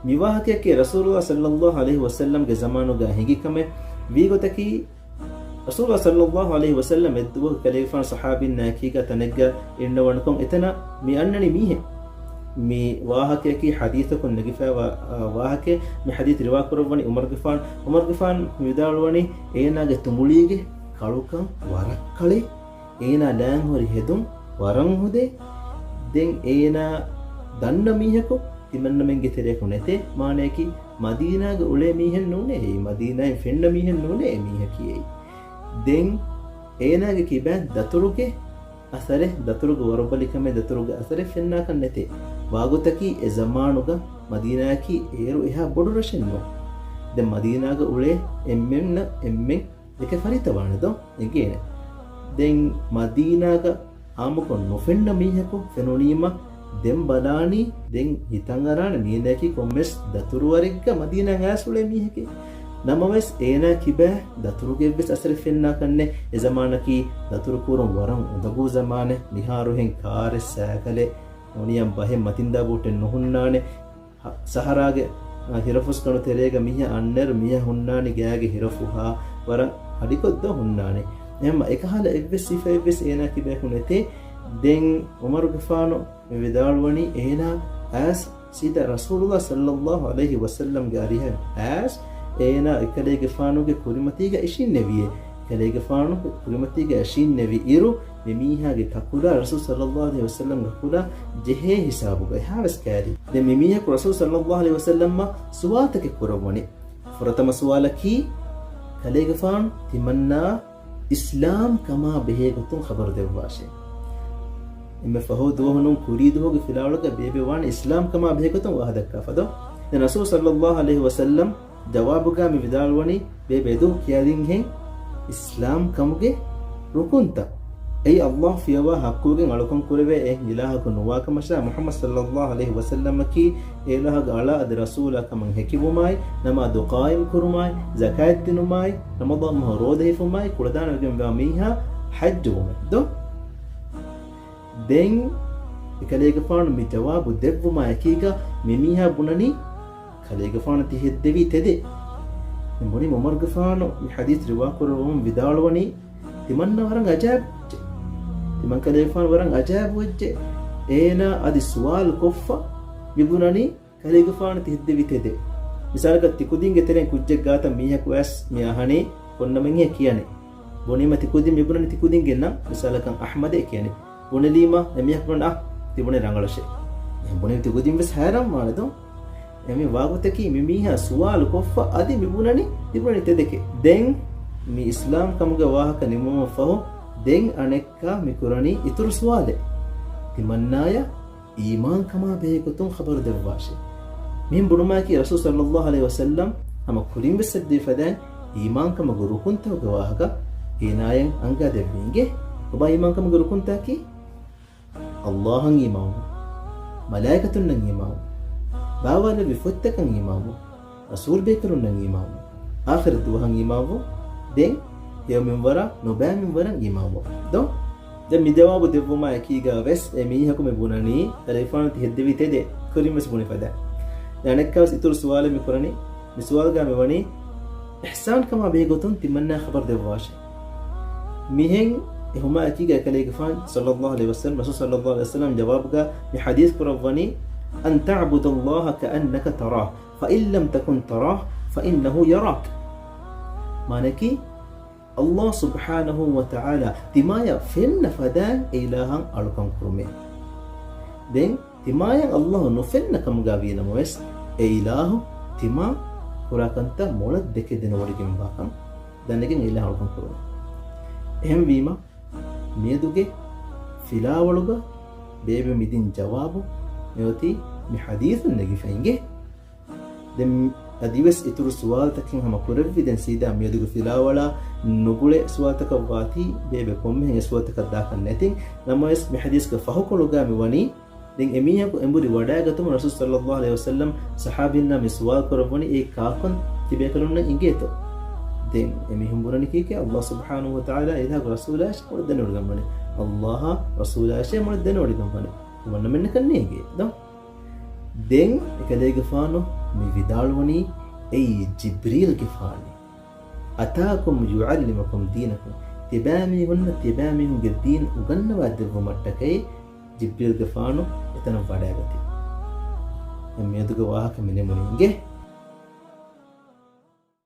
ವಿವಾಹಕ್ಕೆ ರಸೂಲುಲ್ಲಾಹ ಸಲ್ಲಲ್ಲಾಹು ಅಲೈಹಿ ವಸಲ್ಲಂ ಗೆ ಜಮಾನುಗ ಹಿಂಗಿಕಮೆ ವಿಗೊತಕಿ ರಸೂಲುಲ್ಲಾಹ ಸಲ್ಲಲ್ಲಾಹು ಅಲೈಹಿ ವಸಲ್ಲಂ ಎದ್ದುವ ಕಲೇಫಾನ್ ಸಹಾಬಿನ್ ನಾಕಿಗ ತನಗ್ಗ ಇನ್ನವಣಕೊಂ ಎತನ ಮಿ ಅನ್ನನಿ ಮೀಹೆ ಮಿ ವಾಹಕಿ ಹದೀಥಕು ನಗಿಫಾ ವಾಹಕೆ ಮಿ ಹದೀತ್ ರಿವಾ ಕುರವನಿ ಉಮರ್ ಗಿಫಾನ್ ವಿದಾಳುವನಿ ಏನಾಗೆ ತುಮುಳಿಗೆ ಕಳುಕಂ ವರಕ್ಕಳೆ ඒනා ලෑන් හොරි හෙදුම් වරන් හොදේ දෙන් ඒනා දන්න මීහකෝ තිමන්නමෙන්ගේ තෙරේකු නැතේ මානයකි මදීනාගේ උලේ මීහෙන් නුනේ ඒ මදීනායි ෆෙන්න මීහෙන් නුනේ මීහකියේ දෙන් ඒනාගේ කිබෑ දතුරුගේ අසරේ දතුරුගේ වරබලිකමේ දතුරුගේ අසරේ ෆෙන්නා කන් නැතේ වාගොතකි ඒ zamanuග මදීනාකි ඒරු එහා බොඩු රෂෙන්නෝ දැන් මදීනාගේ උලේ එම්මෙන් එක ෆරිතවනදෝ එගේනේ දෙන් මදීනාග ආමුකො නොෆෙන්න මීහකු ෆෙනොනීම දෙම් බලානි දෙන් හිතන් අරාන මීනකි කොම්මස් දතුරු වරිග්ග මදීනා ඇසුලේ මීහකේ නමවස් ඒනා කිබෑ දතුරුගේ බස් අසර ෆෙන්නා කන්නේ ඒ zamaනකි දතුරු කුරම් වරම් උදගු zamaනේ නිහාරුහෙන් කාරෙ සෑකලේ නොනියම් බහෙ මතින්දා බෝටේ නොහුන්නානේ සහරාගේ හිරෆුස් කණු තෙරේග මිහ අන්නර් මිහ හුන්නානි ගෑගේ හිරෆුහා වරම් අඩිකොද්ද හුන්නානේ එම එකහල එව්වෙස් සිෆා එව්වෙස් ඒනා කිබේකු නැතේ දෙන් උමර්ගෙෆානු විදාල්වනි ඒනා ඇස් සීද රසූලුල්ලාහ සල්ලල්ලාහු අලයිහි වසල්ලම් ගාරිහ ඇස් ඒනා එකලේගෙෆානුගේ කුරිමතිගේ ඉෂින් නෙවියේ එකලේගෙෆානුගේ කුරිමතිගේ ඉෂින් නෙවි ඉරු මෙමීහාගේ තකුලා රසූල් සල්ලල්ලාහු අලයිහි වසල්ලම් ගකුලා ජෙහේ හිසාබුගේ හාවස් කෑරි දෙන් මෙමීහා රසූල් සල්ලල්ලාහු අලයිහි වසල්ලම් සුවාතක කුරවනි ෆරතම සුවාලකි කලේගෙෆාන් තිමන්නා ඉස්ලාම් කමා බෙහෙගතුන් خبر දෙවවාෂේ එමෙ ෆහෝ දෝහනුන් කුරීදෝගේ ෆිලාවලක බේබේවාන ඉස්ලාම් කමා බෙහෙගතුන් වහදක්කා ෆදෝ දැන් රසූල් සල්ලල්ලාහු අලයිහි වසල්ලම් ජවාබුගා මි විදාල්වනි බේබේදු කියදින් හෙන් ඉස්ලාම් කමුගේ රුකුන්ත ඒ අල්ලාහ් ෆියවා හක්කුගෙන් අලුකම් කුරවේ ඒ ඉලාහක නුවාකමෂා මුහම්මද් සල්ලල්ලාහු අලයිහි වසල්ලම් කි ඒලහග අලා අද රසූලක මන් හෙකිබුමයි නමාදු කායිම් කුරුමයි zakat දිනුමයි රමදාන් මහ රෝදේෆුමයි කුලදානගෙන් ගාමීහා හජ්ජුමයි දො දෙන් එකලේගෆාන මි ජවාබු දෙව්වමයි කීගා මෙමීහා බුණනි කලේගෆාන තිහෙත් දෙවි තෙදේ මොනි උමර්ගෆාන මි හදීස් රිවා කුරවම් විදාලවනි තිමන්න වරන් අජාබ් තිමන් කලේගෆාන වරන් අජාබ් වෙච්චේ ඒනා අදි සුවාල් කොෆ්ෆා විබුණනි කලේගෆාන තිහෙත් දෙවි තෙදේ මිසාලක තිකුදින් ගෙතරෙන් කුජ්ජෙක් ගාත මීහක් වැස් මියහනේ කොන්නමෙන් කියන්නේ බොනීම තිකුදින් විබුණනි තිකුදින් ගෙන්න මිසාලකන් අහමදේ කියන්නේ බොනලීම එමියක් වුණා තිබුණේ රංගලෂේ බොනේ තිකුදින් වෙස් හැරම් මානදෝ එමි වාගොතකි මිමීහා සුවාල් කොෆ්ෆා අදි විබුණනි තිබුණනි තෙදකේ දැන් mi islam kamuge wahaka nimuma fahu den anekka mikurani itur suwale timannaya iman kama beekutun khabar devwashi min bunuma ki rasul sallallahu alaihi wasallam ama kurim besaddi fadan iman kama gurukunta wahaka inayen anga devvinge oba iman kama gurukunta ki allahan iman malaikatun nan iman bawala bifuttakan iman rasul bekurun nan iman akhir duhan iman den yawmin wara nobamin waran imamu do den mi jawabu devuma akiga wes emihaku me bunani telefon ti heddevi tede kurimes buni fada yanekkas itur suwale mi kurani mi suwal ga me wani ihsan kama begotun timanna khabar devwash mihen huma akiga kalegfan sallallahu alaihi wasallam rasul sallallahu alaihi wasallam jawab ga mi hadith kurawani an ta'budu allaha ka'annaka tarah fa in lam takun tarah fa innahu yarak manaki Allah subhanahu wa ta'ala timaya fenna fadan ilahan alukan kurume den timaya Allah no fenna kam gavina moes ilahu tima kurakanta mola deke den wadigen bakan danegen ilahan alukan kurume ehem wima meduge filawaluga bebe midin jawabu meoti mi hadithun negi fenge den adiwes ituru suwal takin hama kureviden sida meduge filawala nugule suwal taka wati bebe komme suwal taka dakan netin namoes mi hadis ka fahukuluga mi wani den emiya ko embudi wada gatum rasul sallallahu alaihi wasallam sahabinna mi suwal korwani e kaakon tibe kalunna ingeto den emi humburani kike Allah subhanahu wa ta'ala ila rasulash kodden urgamane Allah rasulash modden urgamane wanna menne kannege do දෙන් එකලේගෆානු මේ විදාළුවනි එයි ජිබ්‍රීල්ගෙෆානු අතාකුම් යුඅල්ලිමුකුම් දීනකුම් තිබෑමිහුන්න තිබෑමිහුන්ගේ දීන් උගන්නවා දෙව්ව මට්ටකයි ජිබ්‍රීල්ගෙෆානු එතන වඩාගති. මෙදුග වාහක මිනෙමුනින්ගේ